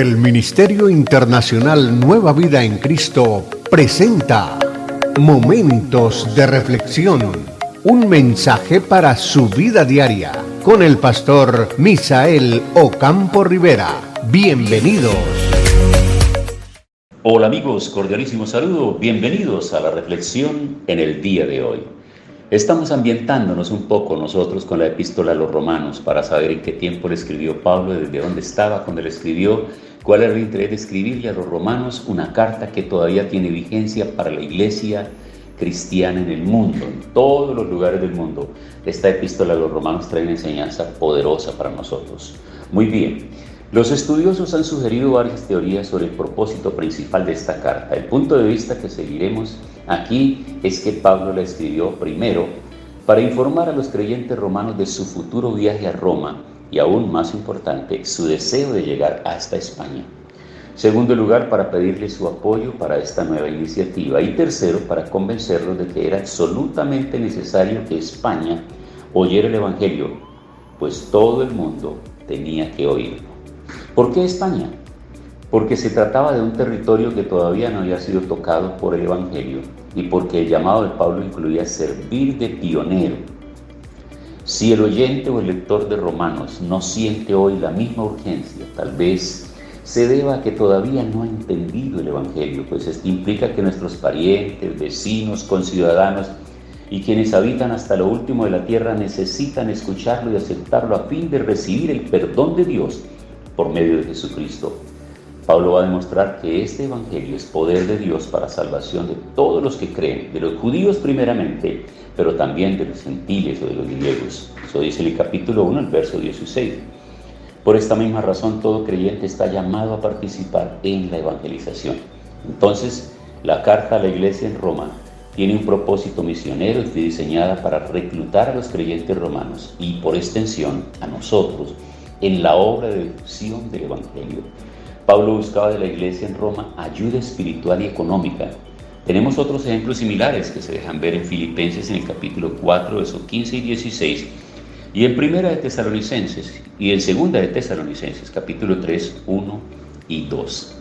El Ministerio Internacional Nueva Vida en Cristo presenta Momentos de Reflexión, un mensaje para su vida diaria, con el pastor Misael Ocampo Rivera. Bienvenidos. Hola amigos, cordialísimo saludo, bienvenidos a la reflexión en el día de hoy. Estamos ambientándonos un poco nosotros con la epístola a los romanos para saber en qué tiempo le escribió Pablo, desde dónde estaba cuando le escribió, cuál era el interés de escribirle a los romanos una carta que todavía tiene vigencia para la iglesia cristiana en el mundo, en todos los lugares del mundo. Esta epístola a los romanos trae una enseñanza poderosa para nosotros. Muy bien, los estudiosos han sugerido varias teorías sobre el propósito principal de esta carta. El punto de vista que seguiremos aquí es que Pablo la escribió primero para informar a los creyentes romanos de su futuro viaje a Roma y, aún más importante, su deseo de llegar hasta España. Segundo lugar, para pedirle su apoyo para esta nueva iniciativa. Y tercero, para convencerlos de que era absolutamente necesario que España oyera el Evangelio, pues todo el mundo tenía que oírlo. ¿Por qué España? Porque se trataba de un territorio que todavía no había sido tocado por el Evangelio y porque el llamado de Pablo incluía servir de pionero. Si el oyente o el lector de Romanos no siente hoy la misma urgencia, tal vez se deba a que todavía no ha entendido el Evangelio, pues esto implica que nuestros parientes, vecinos, conciudadanos y quienes habitan hasta lo último de la tierra necesitan escucharlo y aceptarlo a fin de recibir el perdón de Dios por medio de Jesucristo. Pablo va a demostrar que este evangelio es poder de Dios para salvación de todos los que creen, de los judíos primeramente, pero también de los gentiles o de los griegos. Eso dice el capítulo 1, el verso 16. Por esta misma razón, todo creyente está llamado a participar en la evangelización. Entonces, la carta a la iglesia en Roma tiene un propósito misionero y fue diseñada para reclutar a los creyentes romanos y, por extensión, a nosotros, en la obra de difusión del evangelio. Pablo buscaba de la iglesia en Roma ayuda espiritual y económica. Tenemos otros ejemplos similares que se dejan ver en Filipenses en el capítulo 4, versos 15 y 16, y en Primera de Tesalonicenses y en Segunda de Tesalonicenses, capítulo 3, 1 y 2.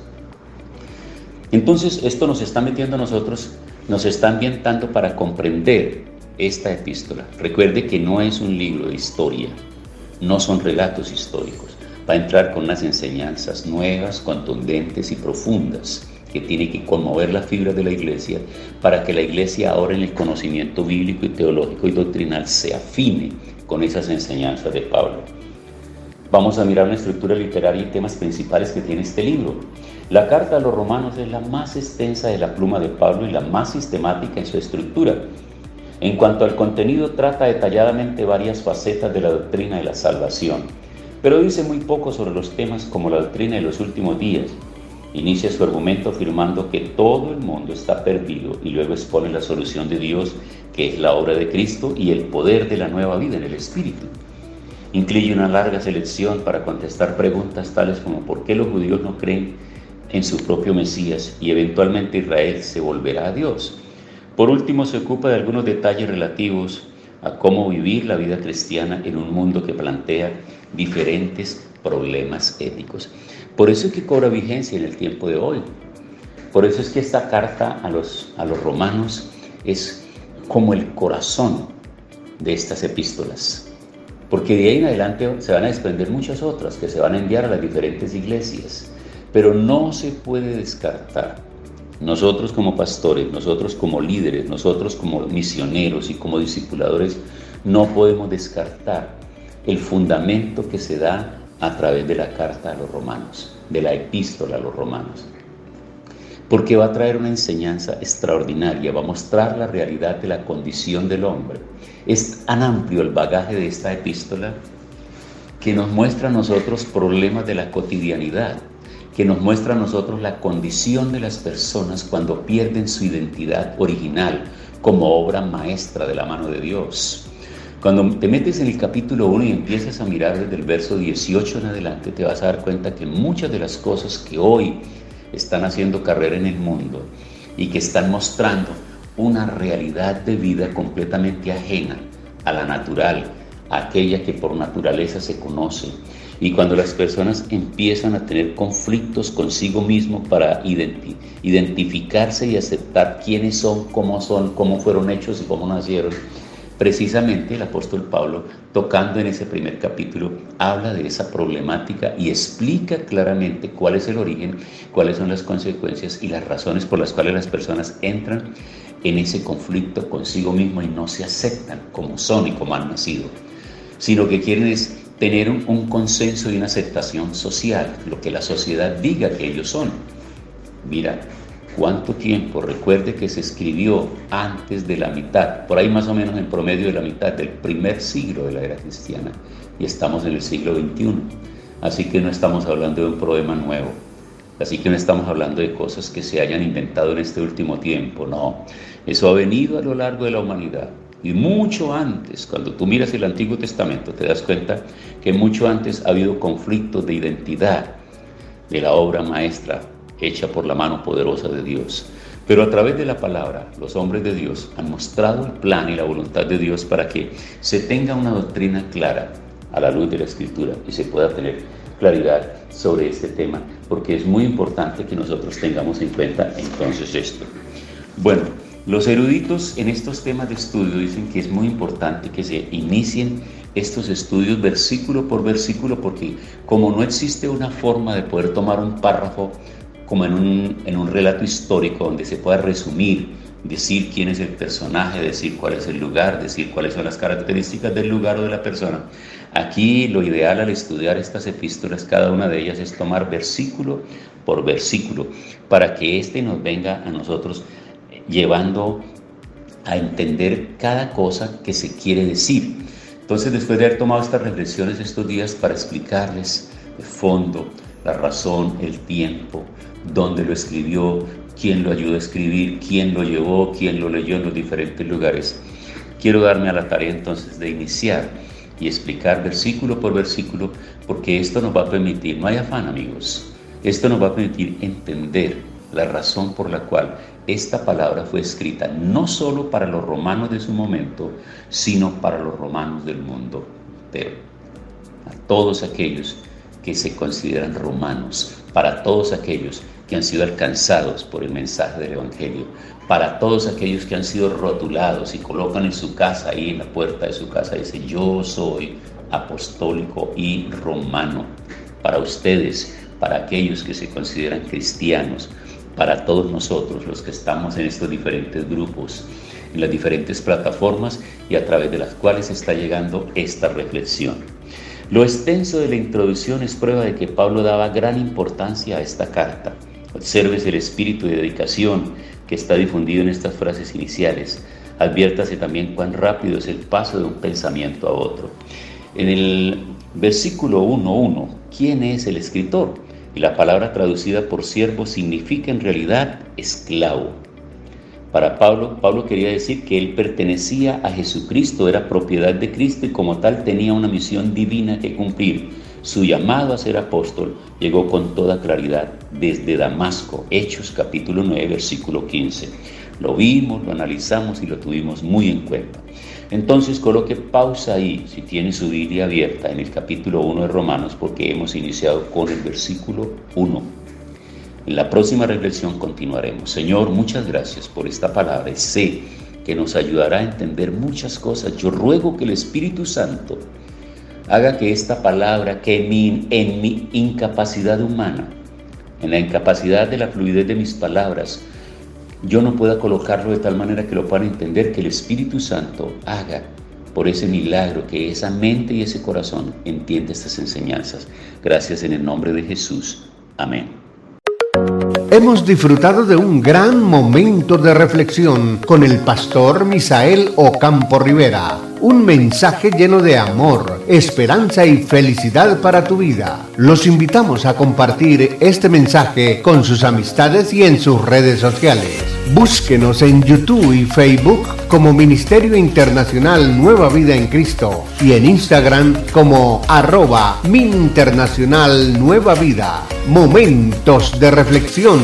Entonces, esto nos está metiendo a nosotros, nos está ambientando para comprender esta epístola. Recuerde que no es un libro de historia, no son relatos históricos. Va a entrar con unas enseñanzas nuevas, contundentes y profundas que tiene que conmover la fibra de la iglesia para que la iglesia ahora en el conocimiento bíblico y teológico y doctrinal se afine con esas enseñanzas de Pablo. Vamos a mirar una estructura literaria y temas principales que tiene este libro. La carta a los romanos es la más extensa de la pluma de Pablo y la más sistemática en su estructura. En cuanto al contenido, trata detalladamente varias facetas de la doctrina de la salvación, pero dice muy poco sobre los temas como la doctrina de los últimos días. Inicia su argumento afirmando que todo el mundo está perdido y luego expone la solución de Dios, que es la obra de Cristo y el poder de la nueva vida en el Espíritu. Incluye una larga selección para contestar preguntas tales como ¿por qué los judíos no creen en su propio Mesías y eventualmente Israel se volverá a Dios? Por último, se ocupa de algunos detalles relativos a cómo vivir la vida cristiana en un mundo que plantea diferentes problemas éticos. Por eso es que cobra vigencia en el tiempo de hoy. Por eso es que esta carta a los romanos es como el corazón de estas epístolas. Porque de ahí en adelante se van a desprender muchas otras que se van a enviar a las diferentes iglesias. Pero no se puede descartar. Nosotros como pastores, nosotros como líderes, nosotros como misioneros y como discipuladores, no podemos descartar el fundamento que se da a través de la carta a los romanos, de la epístola a los romanos. Porque va a traer una enseñanza extraordinaria, va a mostrar la realidad de la condición del hombre. Es tan amplio el bagaje de esta epístola que nos muestra a nosotros problemas de la cotidianidad, que nos muestra a nosotros la condición de las personas cuando pierden su identidad original como obra maestra de la mano de Dios. Cuando te metes en el capítulo 1 y empiezas a mirar desde el verso 18 en adelante, te vas a dar cuenta que muchas de las cosas que hoy están haciendo carrera en el mundo y que están mostrando una realidad de vida completamente ajena a la natural, a aquella que por naturaleza se conoce, Y cuando las personas empiezan a tener conflictos consigo mismo para identificarse y aceptar quiénes son, cómo fueron hechos y cómo nacieron, precisamente el apóstol Pablo, tocando en ese primer capítulo, habla de esa problemática y explica claramente cuál es el origen, cuáles son las consecuencias y las razones por las cuales las personas entran en ese conflicto consigo mismo y no se aceptan como son y como han nacido, sino que quieren es tener un consenso y una aceptación social, lo que la sociedad diga que ellos son. Mira, ¿cuánto tiempo? Recuerde que se escribió antes de la mitad, por ahí más o menos en promedio de la mitad del primer siglo de la era cristiana, y estamos en el siglo XXI. Así que no estamos hablando de un problema nuevo, así que no estamos hablando de cosas que se hayan inventado en este último tiempo, no. Eso ha venido a lo largo de la humanidad. Y mucho antes, cuando tú miras el Antiguo Testamento, te das cuenta que mucho antes ha habido conflictos de identidad de la obra maestra hecha por la mano poderosa de Dios. Pero a través de la palabra, los hombres de Dios han mostrado el plan y la voluntad de Dios para que se tenga una doctrina clara a la luz de la Escritura y se pueda tener claridad sobre este tema, porque es muy importante que nosotros tengamos en cuenta entonces esto. Bueno, los eruditos en estos temas de estudio dicen que es muy importante que se inicien estos estudios versículo por versículo, porque como no existe una forma de poder tomar un párrafo como en un relato histórico donde se pueda resumir, decir quién es el personaje, decir cuál es el lugar, decir cuáles son las características del lugar o de la persona. Aquí lo ideal al estudiar estas epístolas, cada una de ellas, es tomar versículo por versículo para que nos venga a nosotros llevando a entender cada cosa que se quiere decir. Entonces, después de haber tomado estas reflexiones estos días para explicarles de fondo la razón, el tiempo, dónde lo escribió, quién lo ayudó a escribir, quién lo llevó, quién lo leyó en los diferentes lugares, quiero darme a la tarea entonces de iniciar y explicar versículo por versículo, porque esto nos va a permitir, no hay afán amigos, esto nos va a permitir entender la razón por la cual esta palabra fue escrita, no solo para los romanos de su momento, sino para los romanos del mundo entero. A todos aquellos que se consideran romanos, para todos aquellos que han sido alcanzados por el mensaje del Evangelio, para todos aquellos que han sido rotulados y colocan en su casa, ahí en la puerta de su casa, dice: yo soy apostólico y romano. Para ustedes, para aquellos que se consideran cristianos, para todos nosotros los que estamos en estos diferentes grupos, en las diferentes plataformas y a través de las cuales está llegando esta reflexión. Lo extenso de la introducción es prueba de que Pablo daba gran importancia a esta carta. Observes el espíritu de dedicación que está difundido en estas frases iniciales. Adviértase también cuán rápido es el paso de un pensamiento a otro. En el versículo 1:1, ¿quién es el escritor? Y la palabra traducida por siervo significa en realidad esclavo. Para Pablo quería decir que él pertenecía a Jesucristo, era propiedad de Cristo y como tal tenía una misión divina que cumplir. Su llamado a ser apóstol llegó con toda claridad desde Damasco, Hechos capítulo 9, versículo 15. Lo vimos, lo analizamos y lo tuvimos muy en cuenta. Entonces coloque pausa ahí, si tiene su Biblia abierta, en el capítulo 1 de Romanos, porque hemos iniciado con el versículo 1. En la próxima reflexión continuaremos. Señor, muchas gracias por esta palabra y sé que nos ayudará a entender muchas cosas. Yo ruego que el Espíritu Santo haga que esta palabra, que en mi incapacidad humana, en la incapacidad de la fluidez de mis palabras, yo no pueda colocarlo de tal manera que lo puedan entender, que el Espíritu Santo haga por ese milagro que esa mente y ese corazón entienda estas enseñanzas. Gracias en el nombre de Jesús. Amén. Hemos disfrutado de un gran momento de reflexión con el pastor Misael Ocampo Rivera. Un mensaje lleno de amor, esperanza y felicidad para tu vida. Los invitamos a compartir este mensaje con sus amistades y en sus redes sociales. Búsquenos en YouTube y Facebook como Ministerio Internacional Nueva Vida en Cristo y en Instagram como @MinInternacional Nueva Vida. Momentos de reflexión.